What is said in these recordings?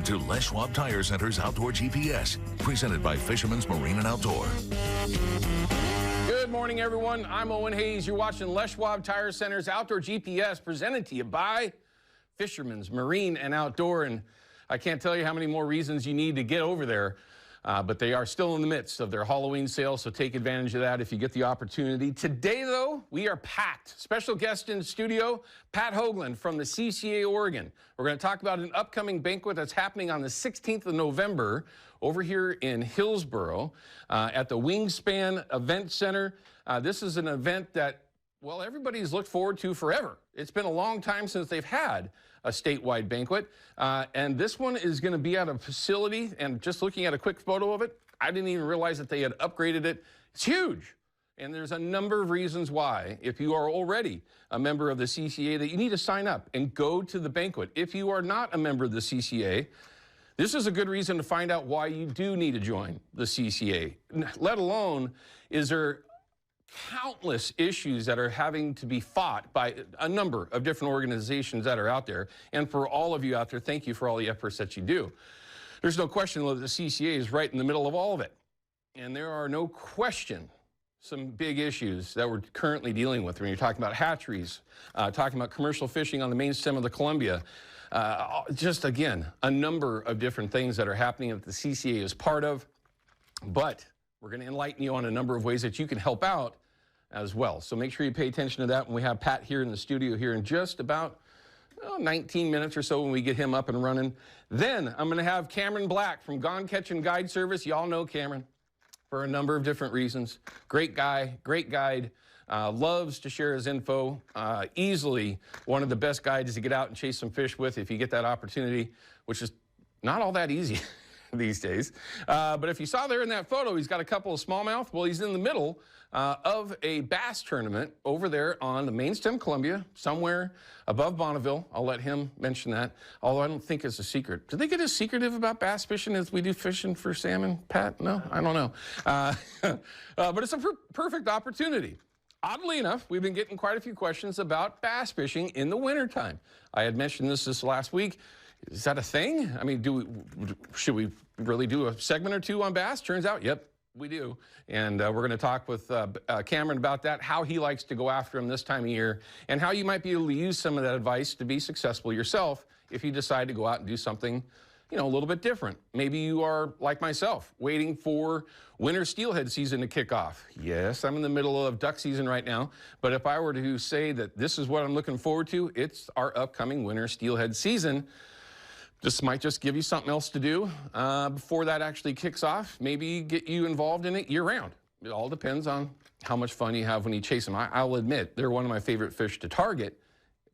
to Les Schwab Tire Center's Outdoor GPS, presented by Fisherman's Marine and Outdoor. Good morning, everyone. I'm Owen Hayes. You're watching Les Schwab Tire Center's Outdoor GPS, presented to you by Fisherman's Marine and Outdoor. And I can't tell you how many more reasons you need to get over there, but they are still in the midst of their Halloween sale, so take advantage of that if you get the opportunity. Today, though, we are packed. Special guest in studio, Pat Hoagland from the CCA Oregon. We're going to talk about an upcoming banquet that's happening on the 16th of November over here in Hillsboro at the Wingspan Event Center. This is an event that, well, everybody's looked forward to forever. It's been a long time since they've had a statewide banquet, and this one is going to be at a facility, and just looking at a quick photo of it, I didn't even realize that they had upgraded it. It's huge, and there's a number of reasons why, if you are already a member of the CCA, that you need to sign up and go to the banquet. If you are not a member of the CCA, this is a good reason to find out why you do need to join the CCA, let alone is there countless issues that are having to be fought by a number of different organizations that are out there. And for all of you out there, thank you for all the efforts that you do. There's no question that the CCA is right in the middle of all of it. And there are no question some big issues that we're currently dealing with when you're talking about hatcheries, talking about commercial fishing on the main stem of the Columbia. Just again, a number of different things that are happening that the CCA is part of. But we're going to enlighten you on a number of ways that you can help out as well. So make sure you pay attention to that when we have Pat here in the studio here in just about 19 minutes or so when we get him up and running. Then I'm going to have Cameron Black from Gone Catching Guide Service. Y'all know Cameron for a number of different reasons. Great guy, great guide, loves to share his info. Easily one of the best guides to get out and chase some fish with if you get that opportunity, which is not all that easy these days. But if you saw there in that photo, he's got a couple of smallmouth. Well, he's in the middle of a bass tournament over there on the main stem Columbia, somewhere above Bonneville. I'll let him mention that, although I don't think it's a secret. Do they get as secretive about bass fishing as we do fishing for salmon, Pat? No, I don't know. But it's a perfect opportunity. Oddly enough, we've been getting quite a few questions about bass fishing in the wintertime. I had mentioned this last week. Is that a thing? I mean, should we really do a segment or two on bass? Turns out, yep, we do. And we're going to talk with Cameron about that, how he likes to go after them this time of year, and how you might be able to use some of that advice to be successful yourself if you decide to go out and do something, a little bit different. Maybe you are like myself, waiting for winter steelhead season to kick off. Yes, I'm in the middle of duck season right now, but if I were to say that this is what I'm looking forward to, it's our upcoming winter steelhead season. This might just give you something else to do before that actually kicks off. Maybe get you involved in it year-round. It all depends on how much fun you have when you chase them. I'll admit, they're one of my favorite fish to target,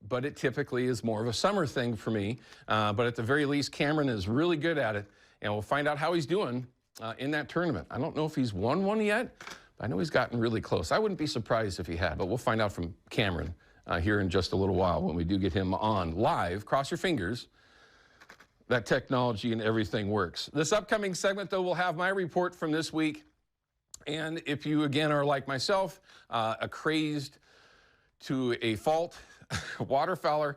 but it typically is more of a summer thing for me. But at the very least, Cameron is really good at it, and we'll find out how he's doing in that tournament. I don't know if he's won one yet, but I know he's gotten really close. I wouldn't be surprised if he had, but we'll find out from Cameron here in just a little while when we do get him on live. Cross your fingers that technology and everything works. This upcoming segment, though, will have my report from this week. And if you, again, are like myself, a crazed to a fault waterfowler,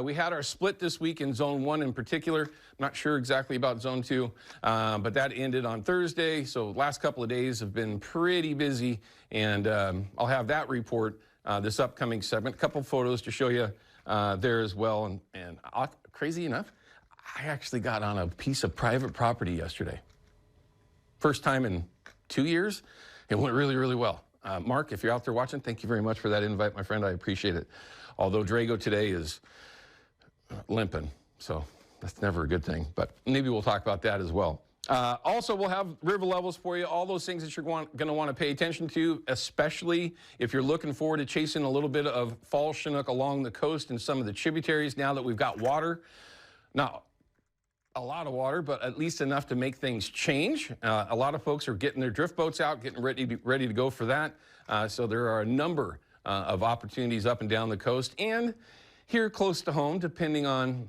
we had our split this week in Zone 1 in particular. I'm not sure exactly about Zone 2, but that ended on Thursday. So last couple of days have been pretty busy, and I'll have that report this upcoming segment. A couple photos to show you there as well. And crazy enough, I actually got on a piece of private property yesterday. First time in 2 years. It went really, really well. Mark, if you're out there watching, thank you very much for that invite, my friend. I appreciate it. Although Drago today is limping, so that's never a good thing. But maybe we'll talk about that as well. Also, we'll have river levels for you, all those things that you're going to want to pay attention to, especially if you're looking forward to chasing a little bit of fall Chinook along the coast and some of the tributaries now that we've got water. Now, a lot of water, but at least enough to make things change. A lot of folks are getting their drift boats out, getting ready to go for that. So there are a number of opportunities up and down the coast and here close to home, depending on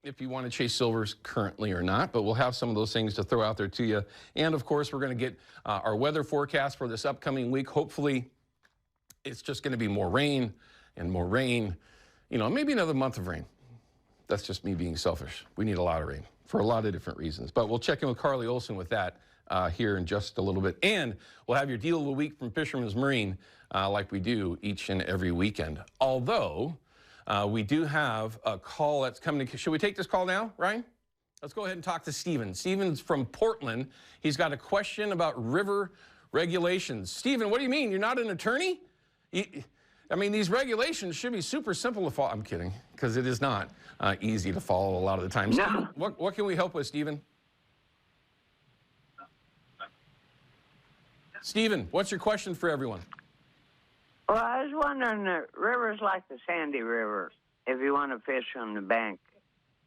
if you want to chase silvers currently or not. But we'll have some of those things to throw out there to you. And of course, we're going to get our weather forecast for this upcoming week. Hopefully, it's just going to be more rain and more rain. Maybe another month of rain. That's just me being selfish. We need a lot of rain. for a lot of different reasons. But we'll check in with Carly Olson with that here in just a little bit. And we'll have your deal of the week from Fisherman's Marine like we do each and every weekend. Although we do have a call that's coming. Should we take this call now, Ryan? Let's go ahead and talk to Steven. Steven's from Portland. He's got a question about river regulations. Steven, what do you mean? You're not an attorney? I mean, these regulations should be super simple to follow. I'm kidding, because it is not easy to follow a lot of the time. No. What can we help with, Steven? Steven, what's your question for everyone? Well, I was wondering, rivers like the Sandy River, if you want to fish on the bank,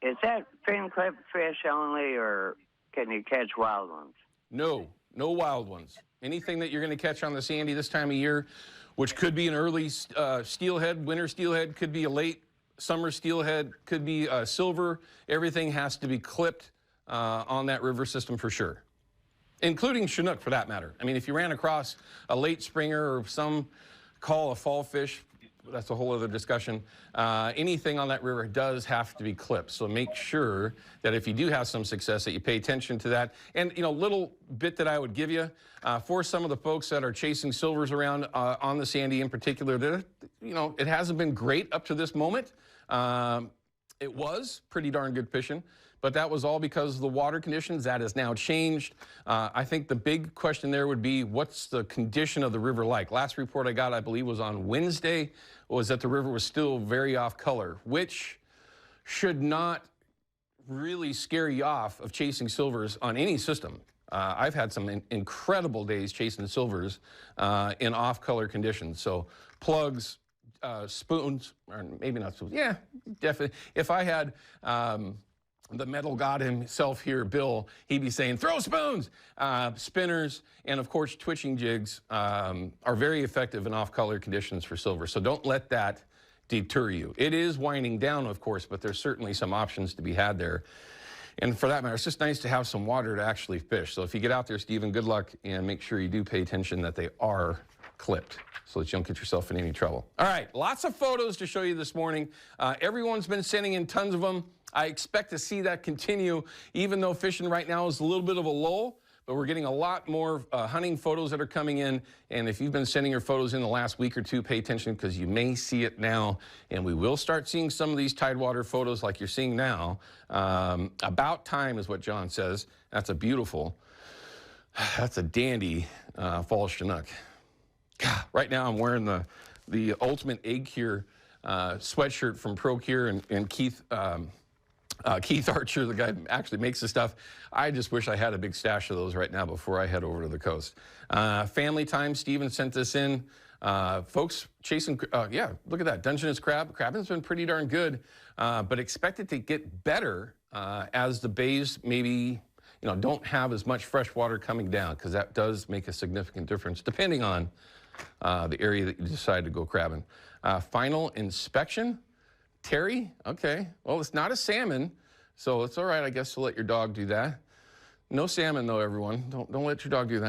is that fin clip fish only, or can you catch wild ones? No, no wild ones. Anything that you're going to catch on the Sandy this time of year, which could be an early steelhead, winter steelhead, could be a late summer steelhead, could be silver, everything has to be clipped on that river system for sure, including Chinook for that matter. I mean, if you ran across a late springer or some call a fall fish, that's a whole other discussion. Anything on that river does have to be clipped. So make sure that if you do have some success that you pay attention to that. And, you know, little bit that I would give you for some of the folks that are chasing silvers around on the Sandy in particular, that, you know, it hasn't been great up to this moment. It was pretty darn good fishing, but that was all because of the water conditions. That has now changed. I think the big question there would be, what's the condition of the river like? Last report I got, I believe, was on Wednesday, was that the river was still very off color, which should not really scare you off of chasing silvers on any system. I've had some incredible days chasing silvers in off-color conditions. So plugs, spoons, or maybe not spoons. Yeah, definitely. If I had the metal god himself here, Bill, he'd be saying, throw spoons. Spinners and, of course, twitching jigs are very effective in off-color conditions for silver. So don't let that deter you. It is winding down, of course, but there's certainly some options to be had there. And for that matter, it's just nice to have some water to actually fish. So if you get out there, Stephen, good luck, and make sure you do pay attention that they are clipped so that you don't get yourself in any trouble. All right, lots of photos to show you this morning. Everyone's been sending in tons of them. I expect to see that continue, even though fishing right now is a little bit of a lull, but we're getting a lot more hunting photos that are coming in. And if you've been sending your photos in the last week or two, pay attention, because you may see it now. And we will start seeing some of these tidewater photos like you're seeing now. About time is what John says. That's a beautiful, that's a dandy fall Chinook. God, right now I'm wearing the Ultimate Egg Cure sweatshirt from Pro Cure, and Keith Archer, the guy who actually makes the stuff. I just wish I had a big stash of those right now before I head over to the coast. Family time, Steven sent this in. Folks chasing, yeah, look at that, Dungeness crab. Crabbing's been pretty darn good, but expect it to get better as the bays maybe, you know, don't have as much fresh water coming down, because that does make a significant difference depending on the area that you decide to go crabbing. Final inspection. Terry, okay. Well, it's not a salmon, so it's all right, I guess, to let your dog do that. No salmon, though, everyone. Don't let your dog do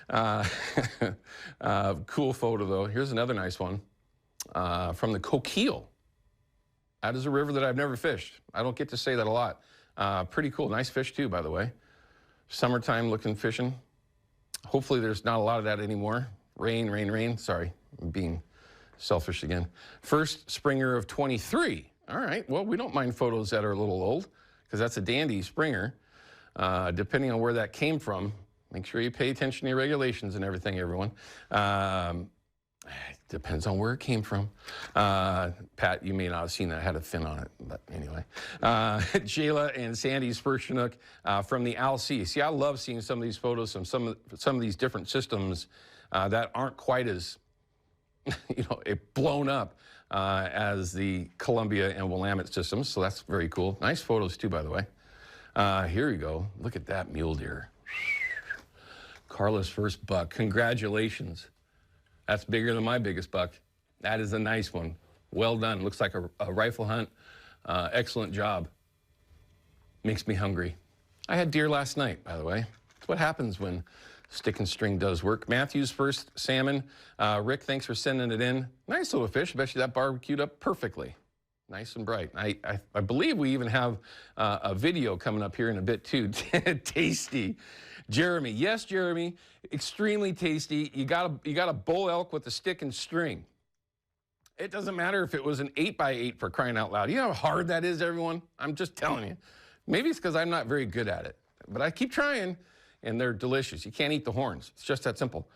that. Cool photo, though. Here's another nice one from the Coquille. That is a river that I've never fished. I don't get to say that a lot. Pretty cool. Nice fish, too, by the way. Summertime looking fishing. Hopefully there's not a lot of that anymore. Rain, rain, rain. Sorry, I'm being selfish again. First Springer of 23. All right, well, we don't mind photos that are a little old, because that's a dandy Springer. Depending on where that came from, make sure you pay attention to your regulations and everything, everyone. Depends on where it came from. Pat, you may not have seen that. It had a fin on it, but anyway. Jayla and Sandy's first Chinook from the LC. See, I love seeing some of these photos from some of these different systems that aren't quite as, you know, blown up as the Columbia and Willamette systems. So that's very cool. Nice photos too, by the way. Here we go. Look at that mule deer. Carla's first buck. Congratulations. That's bigger than my biggest buck. That is a nice one. Well done. Looks like a rifle hunt. Excellent job. Makes me hungry. I had deer last night, by the way. That's what happens when stick and string does work. Matthew's first salmon. Rick, thanks for sending it in. Nice little fish. I bet you that barbecued up perfectly. Nice and bright. I believe we even have a video coming up here in a bit too. Tasty. Jeremy. Yes, Jeremy. Extremely tasty. You got a bull elk with a stick and string. It doesn't matter if it was an 8x8 for crying out loud. You know how hard that is, everyone? I'm just telling you. Maybe it's because I'm not very good at it. But I keep trying, and they're delicious. You can't eat the horns. It's just that simple.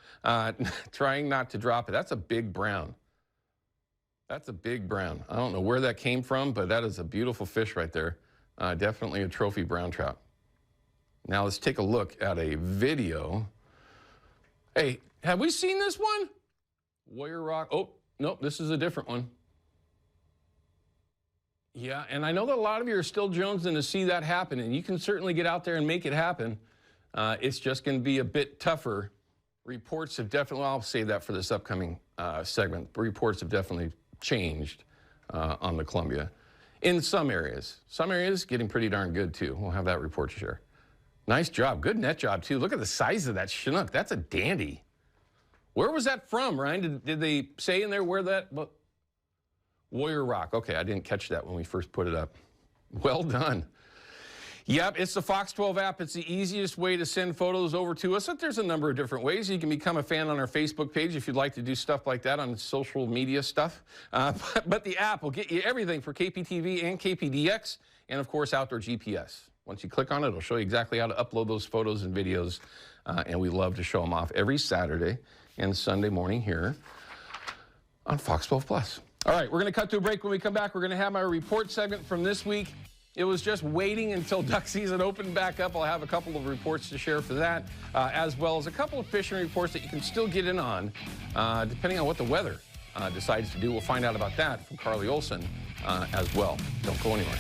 Trying not to drop it. That's a big brown. That's a big brown. I don't know where that came from, but that is a beautiful fish right there. Definitely a trophy brown trout. Now let's take a look at a video. Hey, have we seen this one? Warrior Rock. Oh, nope, this is a different one. Yeah, and I know that a lot of you are still jonesing to see that happen, and you can certainly get out there and make it happen. It's just going to be a bit tougher. Reports have definitely, well, I'll save that for this upcoming segment. Reports have definitely changed on the Columbia in some areas. Some areas getting pretty darn good too. We'll have that report to share. Nice job. Good net job too. Look at the size of that Chinook. That's a dandy. Where was that from, Ryan? Did they say in there where that? Warrior Rock. Okay, I didn't catch that when we first put it up. Well done. Yep, it's the Fox 12 app. It's the easiest way to send photos over to us. But there's a number of different ways. You can become a fan on our Facebook page if you'd like to do stuff like that on social media stuff. But the app will get you everything for KPTV and KPDX, and of course, Outdoor GPS. Once you click on it, it'll show you exactly how to upload those photos and videos, and we love to show them off every Saturday and Sunday morning here on Fox 12 Plus. All right, we're going to cut to a break. When we come back, we're going to have my report segment from this week. It was just waiting until duck season opened back up. I'll have a couple of reports to share for that, as well as a couple of fishing reports that you can still get in on, depending on what the weather decides to do. We'll find out about that from Carly Olson as well. Don't go anywhere.